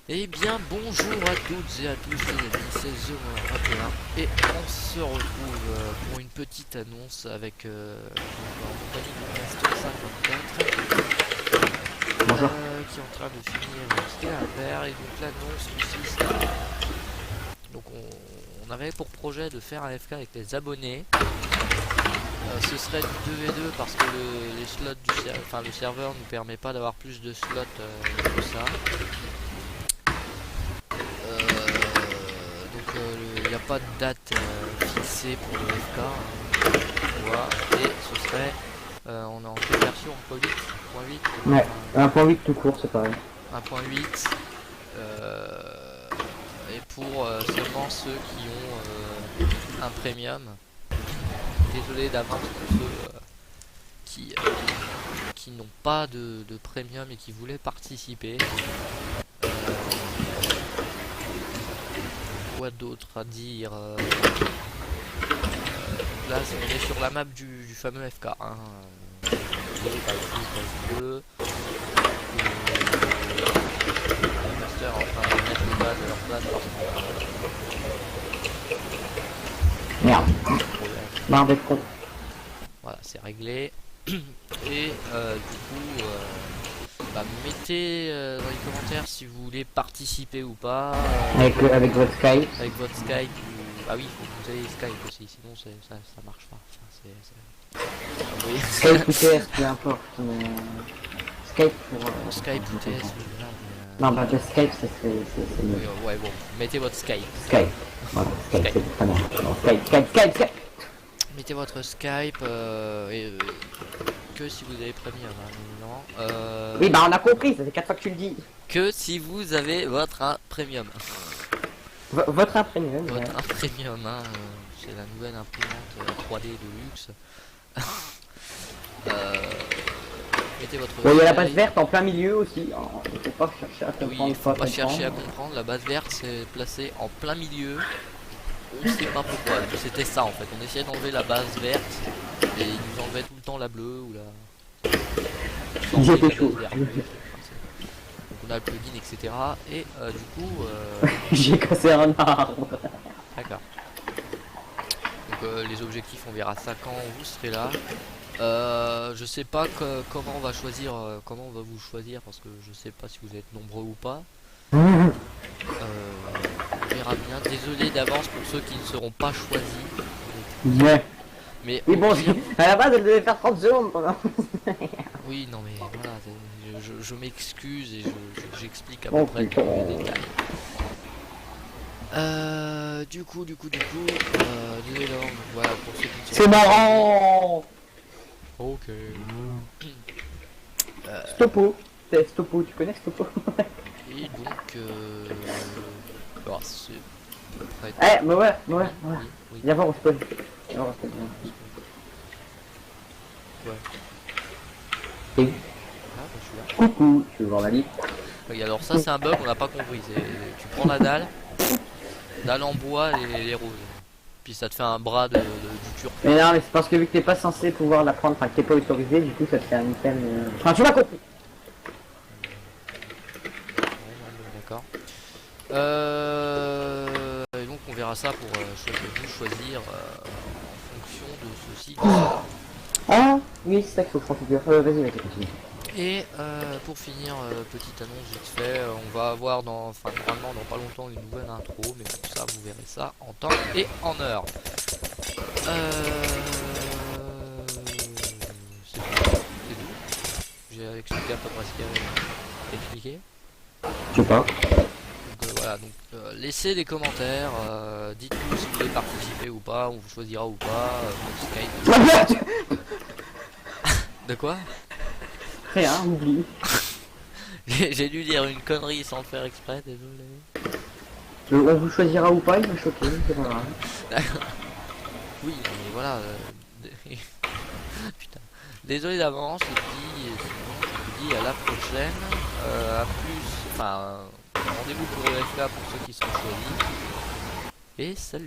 Eh bien bonjour à toutes et à tous les amis, c'est The21 et on se retrouve pour une petite annonce avec en compagnie du Master 54 Bonjour. qui est en train de finir ce qu'il a à faire. Et donc l'annonce consiste à... Donc on avait pour projet de faire un FK avec les abonnés. Ce serait du 2v2 parce que les slots le serveur nous permet pas d'avoir plus de slots que ça. Il n'y a pas de date fixée pour le FK, hein, voilà. Et ce serait on est en quelle version 1.8 Ouais, 1.8 tout court, c'est pareil. 1.8 et pour seulement ceux qui ont un premium. Désolé d'avance pour ceux qui n'ont pas de premium et qui voulaient participer. Quoi d'autre à dire là on est sur la map du fameux FK, hein. Bleu, les masters en train de mettre les bases à leur place parce que Merde. Marre d'être con. voilà, c'est réglé. Et du coup mettez dans les commentaires si vous voulez participer ou pas Avec votre Skype. avec votre Skype ah oui, il faut que vous ayez Skype aussi, sinon ça marche pas. Enfin, oui. Skype ou TS, peu importe. Mais... Skype pour... Skype ou TS, oui, voilà, Non, bah le Skype, c'est mieux. ouais, bon, mettez votre Skype. Skype. Voilà, Skype, c'est très bien. Non, Skype. Mettez votre Skype que si vous avez premium, hein, non. Oui, bah on a compris, ça fait 4 fois que tu le dis. Que si vous avez votre premium. Votre imprimeur. Votre premium, hein, c'est la nouvelle imprimante 3D de luxe. Mettez votre. Bon, il y a la base verte en plein milieu aussi. Oh, il faut pas chercher à comprendre. Oui, il faut pas chercher à comprendre. La base verte c'est placée en plein milieu. On sait pas pourquoi. C'était ça en fait. On essayait d'enlever la base verte et il nous enlevait tout le temps la bleue ou la. J'étais chaud. Donc on a le plugin, etc. Et du coup. J'ai cassé un arbre. D'accord. Donc les objectifs, on verra ça quand vous serez là. Je sais pas comment on va choisir, comment on va vous choisir parce que je sais pas si vous êtes nombreux ou pas. On verra bien. Désolé d'avance pour ceux qui ne seront pas choisis. Ouais. Mais Oui, bon, pire... à la base, elle devait faire 30 secondes. oui, non, mais voilà, je m'excuse et j'explique à Oh, peu près tous les détails. Du coup, désolé d'avance, voilà, pour ceux qui ne sont C'est pas marrant. choisis. Ok. Stopo. C'est Stopo, tu connais Stopo? Et donc, alors, c'est à peu près... Eh, mais ouais. Oui. Viens voir, on spawn. Ouais. Et Ah, bah, je suis là. coucou, tu veux voir la liste? Oui, alors ça c'est un bug, on n'a pas compris. Tu prends la dalle en bois et les roses. Puis ça te fait un bras du turc. Mais non, mais c'est parce que vu que t'es pas censé pouvoir la prendre, enfin que t'es pas autorisé, du coup ça te fait un item. Enfin, tu m'as compris. D'accord. Et donc on verra ça pour choisir en fonction de ceci. Ah, oui, c'est ça qu'il faut que je configure. Vas-y, continue. Et pour finir, petite annonce vite fait, on va avoir normalement dans pas longtemps une nouvelle intro, mais tout ça vous verrez ça en temps et en heure. C'est tout. J'ai expliqué à peu près ce qu'il y avait à expliquer. Je sais pas. Donc voilà, donc laissez des commentaires, dites-nous si vous voulez participer ou pas, on vous choisira ou pas, Skype. De quoi? Rien, oublie. J'ai dû dire une connerie sans le faire exprès, désolé. On vous choisira ou pas, il m'a choqué, c'est pas grave. Oui, mais voilà. Putain. Désolé d'avance, et puis sinon, je vous dis à la prochaine. À plus. Enfin, rendez-vous pour le FK pour ceux qui sont choisis. Et salut.